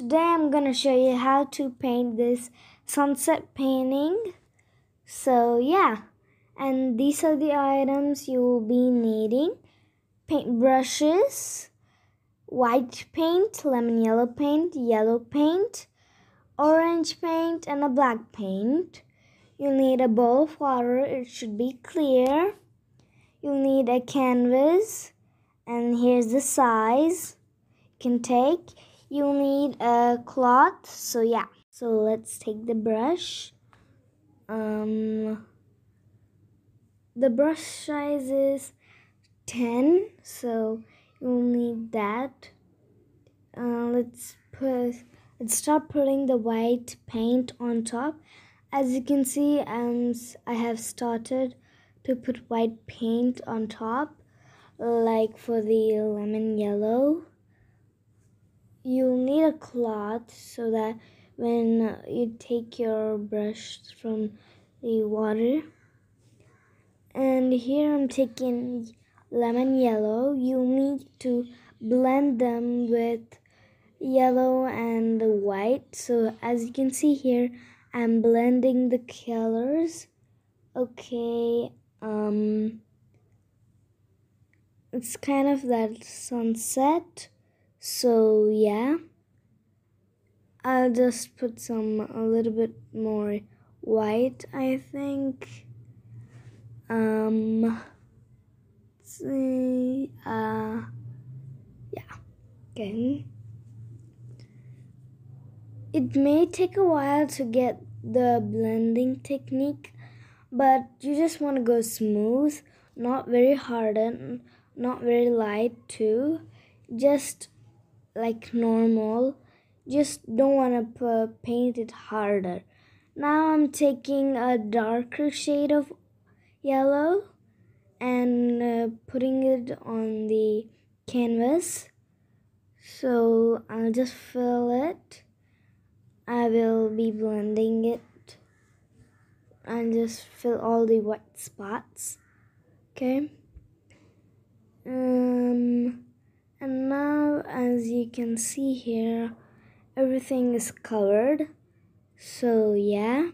today I'm gonna show you how to paint this sunset painting. So yeah, and these are the items you will be needing: paint brushes, white paint, lemon yellow paint, orange paint, and a black paint. You'll need a bowl of water, it should be clear. You'll need a canvas, and here's the size you can take. You'll need a cloth, so yeah. So let's take the brush. The brush size is 10, so you'll need that. Let's start putting the white paint on top. As you can see, I have started to put white paint on top, like for the lemon yellow. You'll need a cloth so that when you take your brush from the water. And here I'm taking lemon yellow. You'll need to blend them with yellow and white. So as you can see here, I'm blending the colors. Okay, it's kind of that sunset. So yeah, I'll just put a little bit more white, I think. Let's see, yeah, okay. It may take a while to get the blending technique, but you just want to go smooth, not very hardened, not very light too, just like normal. Just don't want to paint it harder. Now I'm taking a darker shade of yellow and putting it on the canvas. So I'll just fill it. I will be blending it and just fill all the white spots. Okay. And now, as you can see here, everything is covered. So yeah.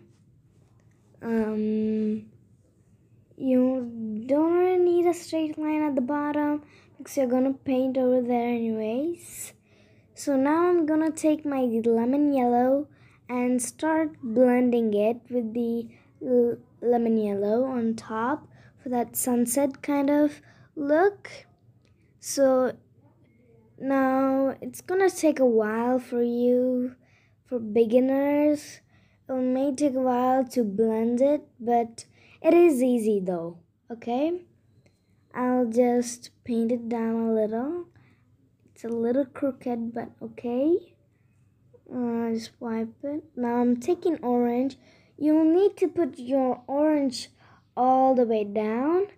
You don't really need a straight line at the bottom because you're gonna paint over there anyways. So now I'm gonna take my lemon yellow and start blending it with the lemon yellow on top for that sunset kind of look. So now it's gonna take a while for you, for beginners. It may take a while to blend it, but it is easy though, okay? I'll just paint it down a little. It's a little crooked, but okay. Just wipe it. Now I'm taking orange. You'll need to put your orange all the way down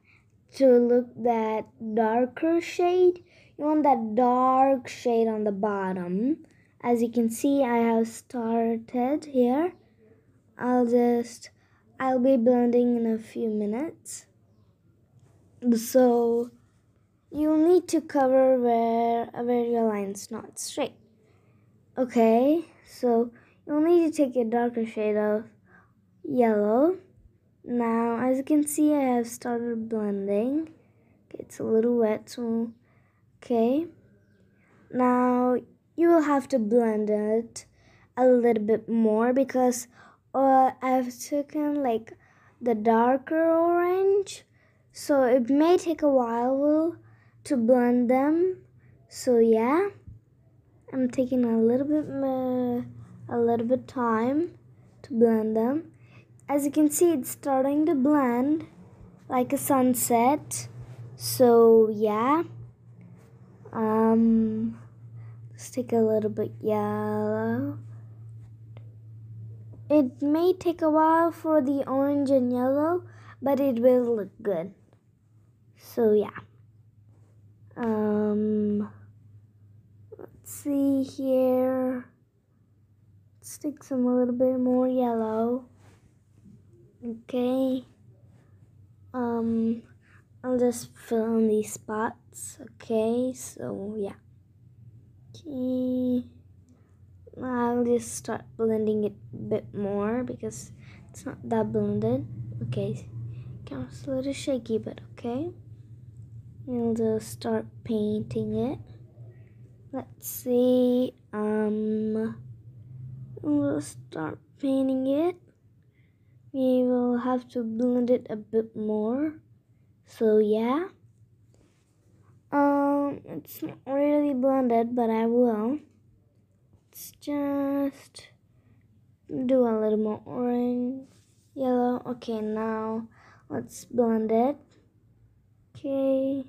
to look that darker shade. You want that dark shade on the bottom. As you can see, I have started here. I'll be blending in a few minutes. So you'll need to cover where your line's not straight. Okay, so you'll need to take a darker shade of yellow. Now, as you can see, I have started blending. Okay, it's a little wet, so okay. Now you will have to blend it a little bit more because I've taken like the darker orange, so it may take a while to blend them. So yeah, I'm taking a little bit time to blend them. As you can see, it's starting to blend like a sunset. So yeah, let's take a little bit yellow. It may take a while for the orange and yellow, but it will look good. So yeah. Let's see here. Let's take a little bit more yellow. Okay. I'll just fill in these spots. Okay, so yeah. Okay. I'll just start blending it a bit more because it's not that blended. Okay, camera's a little shaky, but okay. We'll just start painting it. Let's see. We'll start painting it. We will have to blend it a bit more. So yeah. It's not really blended, but I will. Let's just do a little more orange, yellow. Okay, now let's blend it. Okay.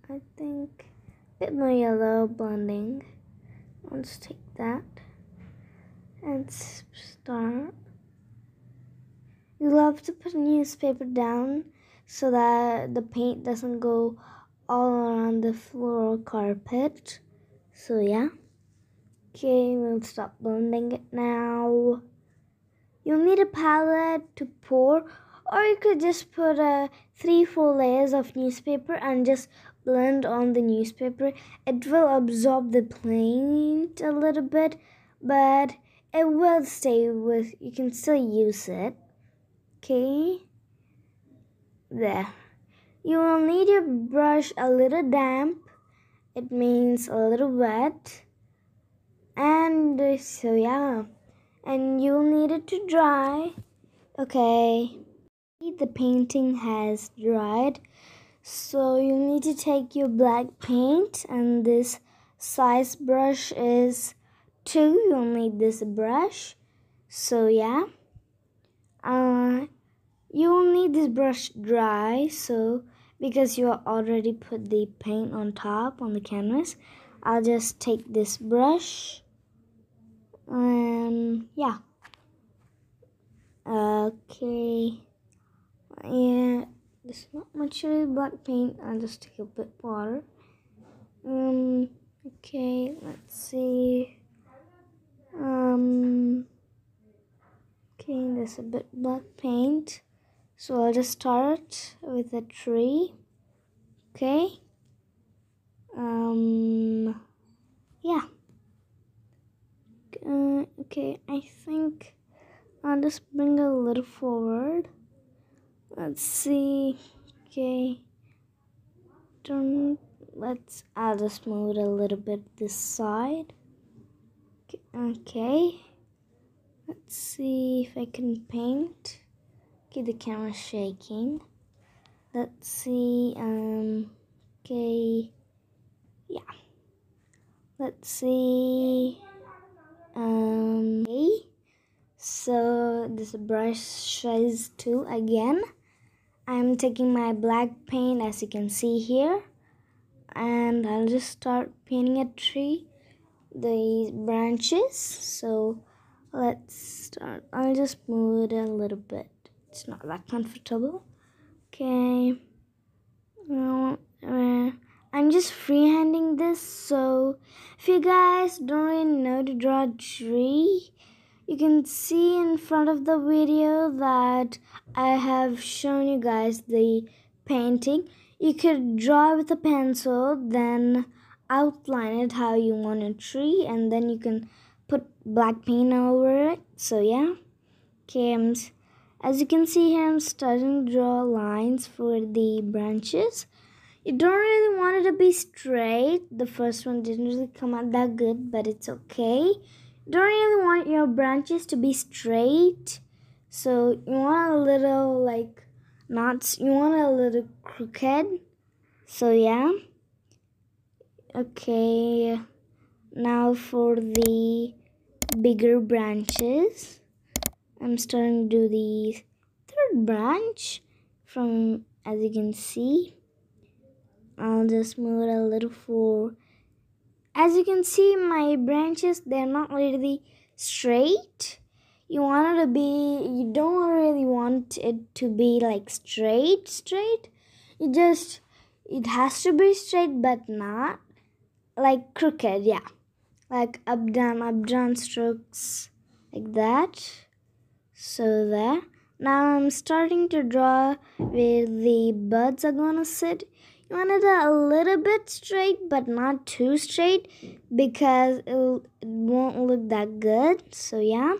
I think a bit more yellow blending. Let's take that and start. You'll have to put newspaper down so that the paint doesn't go all around the floor or carpet. So yeah. Okay, we'll stop blending it now. You'll need a palette to pour, or you could just put 3-4 layers of newspaper and just blend on the newspaper. It will absorb the paint a little bit, but it will stay with, you can still use it. Okay, there. You will need your brush a little damp. It means a little wet. And so yeah, and you'll need it to dry. Okay, the painting has dried, so you need to take your black paint, and this size brush is 2. You'll need this brush. So yeah, you'll need this brush dry, so because you already put the paint on top on the canvas, I'll just take this brush. Yeah. Okay. Yeah, there's not much of black paint. I'll just take a bit water. Okay, let's see. Okay, there's a bit black paint. So I'll just start with a tree. Okay. Yeah. Okay, I think I'll just bring it a little forward. Let's see. Okay. I'll just move it a little bit this side. Okay. Let's see if I can paint. Okay, the camera's shaking. Let's see. Okay. Yeah. Let's see. Okay. So this brush size 2 again. I'm taking my black paint, as you can see here, and I'll just start painting a tree, the branches. So let's start. I'll just move it a little bit. It's not that comfortable. Okay. I'm just freehanding this, so if you guys don't really know to draw a tree, you can see in front of the video that I have shown you guys the painting. You could draw with a pencil, then outline it how you want a tree, and then you can put black paint over it. So yeah. Okay, as you can see here, I'm starting to draw lines for the branches. You don't really want it to be straight. The first one didn't really come out that good, but it's okay. You don't really want your branches to be straight. So you want a little like knots. You want a little crooked. So yeah. Okay. Now for the bigger branches. I'm starting to do the third branch from, as you can see. I'll just move it a little forward. As you can see, my branches, they're not really straight. You don't really want it to be like straight. It has to be straight, but not like crooked, yeah. Like up down strokes, like that. So there. Now I'm starting to draw where the buds are gonna sit. You You want it a little bit straight, but not too straight, because it won't look that good. So yeah.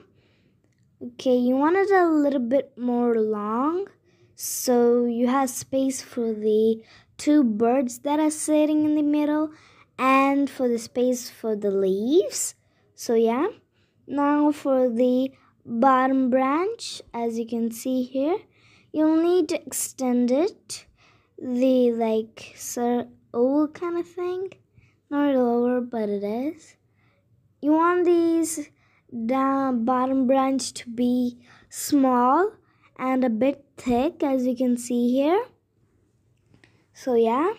Okay, you want it a little bit more long, so you have space for the two birds that are sitting in the middle and for the space for the leaves. So yeah. Now for the bottom branch, as you can see here, you'll need to extend it, the like oval kind of thing. Not lower, but it is. You want these bottom branch to be small and a bit thick, as you can see here. So yeah.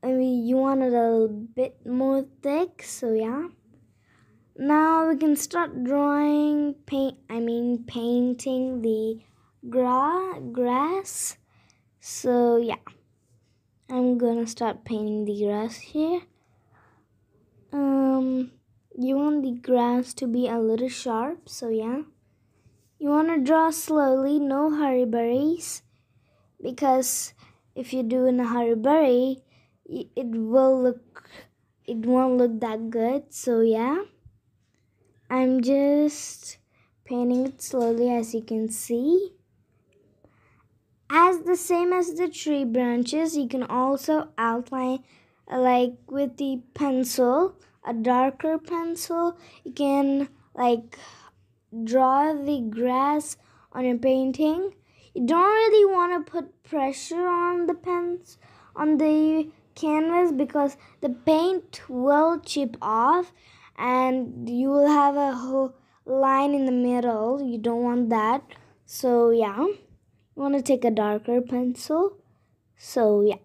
You want it a bit more thick, so yeah. Now we can start painting the grass. So yeah, I'm gonna start painting the grass here. You want the grass to be a little sharp, so yeah. You want to draw slowly, no hurry-burries, because if you do in a hurry-burry, it won't look that good. So yeah, I'm just painting it slowly, as you can see. As the same as the tree branches, you can also outline like with the pencil, a darker pencil. You can like draw the grass on your painting. You don't really want to put pressure on the canvas, because the paint will chip off and you will have a whole line in the middle. You don't want that. So yeah, you want to take a darker pencil. So yeah,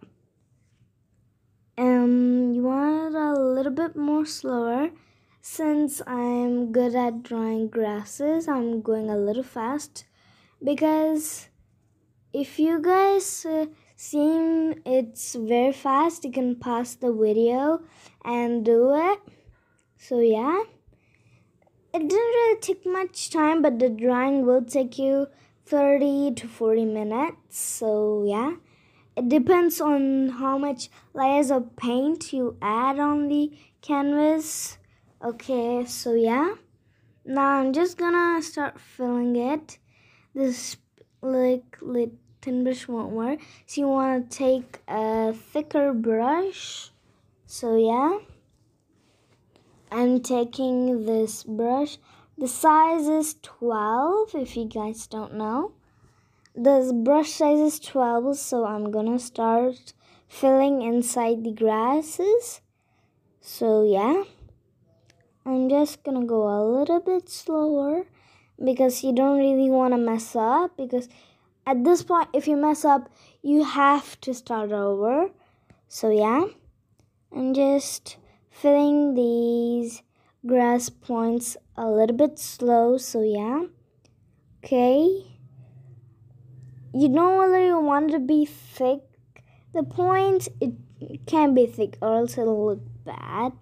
you want it a little bit more slower. Since I'm good at drawing grasses, I'm going a little fast, because if you guys seem it's very fast, you can pause the video and do it. So yeah, it didn't really take much time, but the drawing will take you 30 to 40 minutes. So yeah, it depends on how much layers of paint you add on the canvas. Okay, so yeah, now I'm just gonna start filling it. This thin brush won't work, so you want to take a thicker brush. So yeah, I'm taking this brush. The size is 12, if you guys don't know. This brush size is 12, so I'm gonna start filling inside the grasses. So yeah, I'm just gonna go a little bit slower, because you don't really want to mess up, because at this point, if you mess up, you have to start over. So yeah, I'm just filling these grass points a little bit slow. So yeah, okay. You don't really want it to be thick. The point, it can't be thick or else it'll look bad.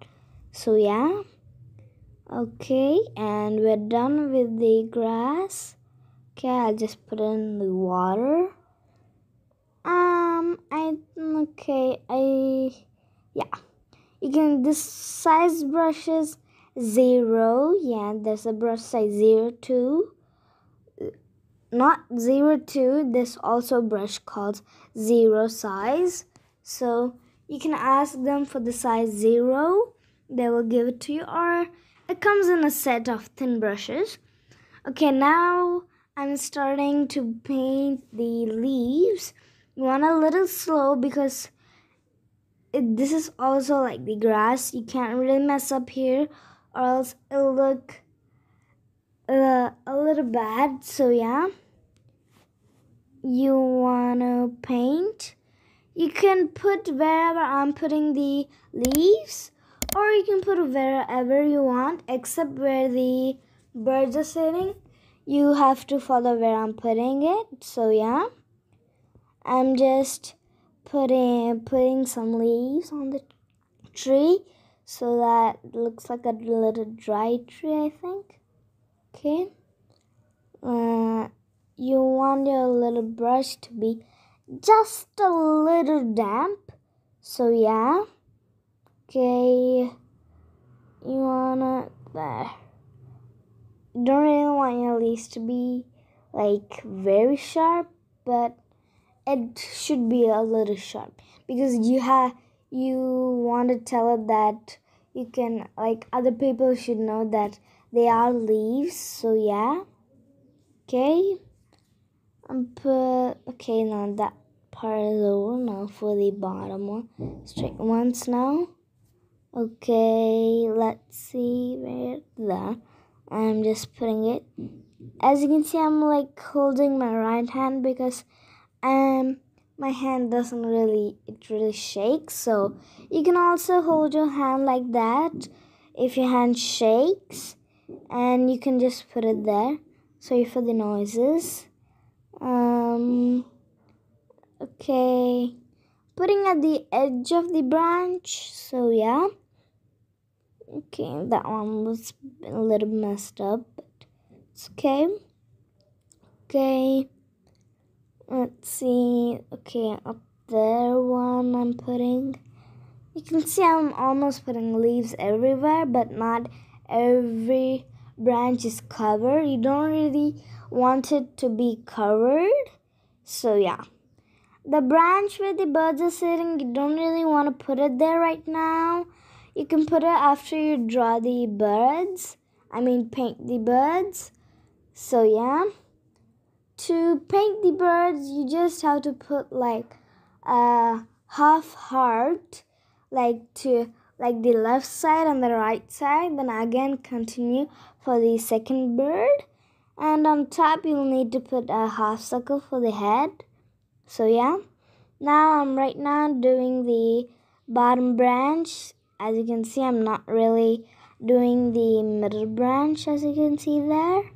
So yeah. Okay, and we're done with the grass. Okay, I'll just put in the water. Yeah. You can, this size brush is 0. Yeah, there's a brush size 0 too. Not 02, there's also a brush called 0 size. So you can ask them for the size 0. They will give it to you, or it comes in a set of thin brushes. Okay, now I'm starting to paint the leaves. You want a little slow, because this is also like the grass. You can't really mess up here, or else it'll look a little bad. So yeah, you wanna paint. You can put wherever I'm putting the leaves, or you can put wherever you want, except where the birds are sitting. You have to follow where I'm putting it. So yeah, I'm just putting some leaves on the tree, so that it looks like a little dry tree, I think. Okay. you want your little brush to be just a little damp. So yeah, okay, you wanna there. You don't really want your leaves to be like very sharp, but it should be a little sharp because you want to tell it that you can, like, other people should know that they are leaves. So yeah, okay, okay, now that part is over. Now for the bottom one, straight ones now. Okay, let's see where there. I'm just putting it. As you can see, I'm like holding my right hand because my hand doesn't really, it really shakes. So you can also hold your hand like that if your hand shakes, and you can just put it there. Sorry for the noises. Okay, putting at the edge of the branch. So yeah, okay, that one was a little messed up, but it's okay. Okay, let's see. Okay, up there one I'm putting. You can see I'm almost putting leaves everywhere, but not every branch is covered. You don't really want it to be covered. So yeah, the branch where the birds are sitting, you don't really want to put it there right now. You can put it after you draw the birds. Paint the birds. So yeah, to paint the birds, you just have to put like a half heart, like the left side and the right side. Then again continue for the second bird, and on top you'll need to put a half circle for the head. So yeah, now I'm right now doing the bottom branch. As you can see, I'm not really doing the middle branch, as you can see there.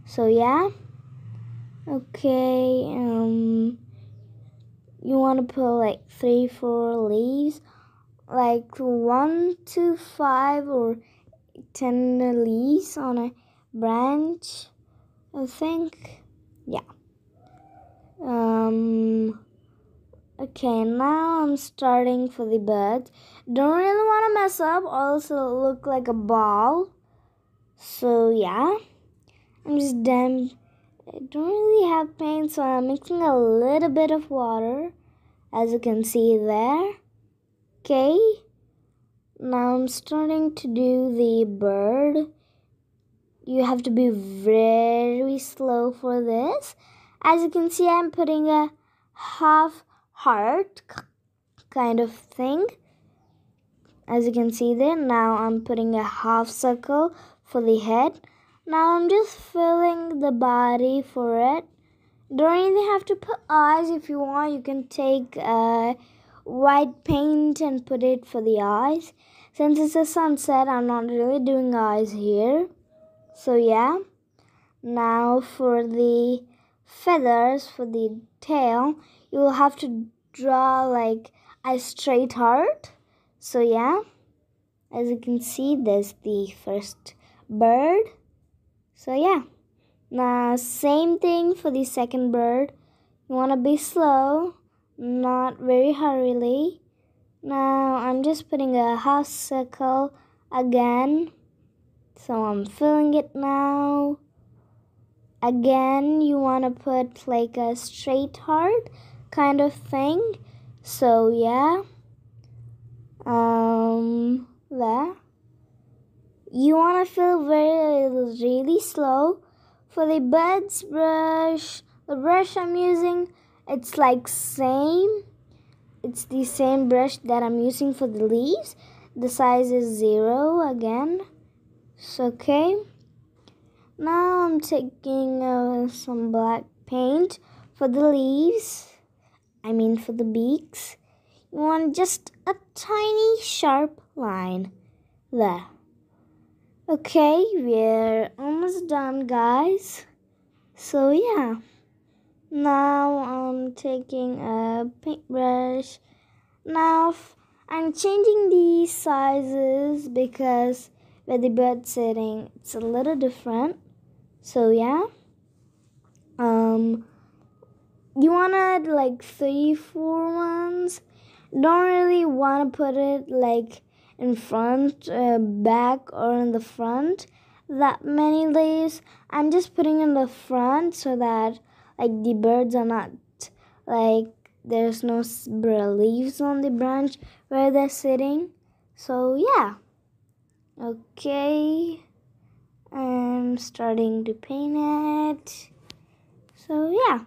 So yeah, okay, you want to put like 3-4 leaves, like 1 to 5 or 10 leaves on a branch, I think. Yeah. Okay, now I'm starting for the birds. Don't really want to mess up, or else it'll look like a ball. So yeah, I'm just done. I don't really have paint, so I'm mixing a little bit of water, as you can see there. Okay, now I'm starting to do the bird. You have to be very slow for this. As you can see, I'm putting a half heart kind of thing, as you can see there. Now I'm putting a half circle for the head. Now I'm just filling the body for it. Don't even have to put eyes. If you want, you can take white paint and put it for the eyes. Since it's a sunset, I'm not really doing eyes here. So yeah, now for the feathers, for the tail, you will have to draw like a straight heart. So yeah, as you can see, there's the first bird. So yeah, now same thing for the second bird. You want to be slow, not very hurriedly. Now I'm just putting a half circle again. So I'm filling it now. Again, you want to put like a straight heart kind of thing. So yeah, there. You want to fill really slow. For the birds brush, the brush I'm using, it's like same. It's the same brush that I'm using for the leaves. The size is 0 again. So okay. Now I'm taking some black paint for the leaves. For the beaks. You want just a tiny sharp line there. Okay, we're almost done, guys. So yeah, now I'm taking a paintbrush. Now I'm changing the sizes because where the bird's sitting, it's a little different. So yeah, You want to add like 3-4 ones. Don't really want to put it like in front, back, or in the front that many leaves. I'm just putting in the front so that like the birds are not like there's no leaves on the branch where they're sitting. So yeah. Okay, I'm starting to paint it. So yeah.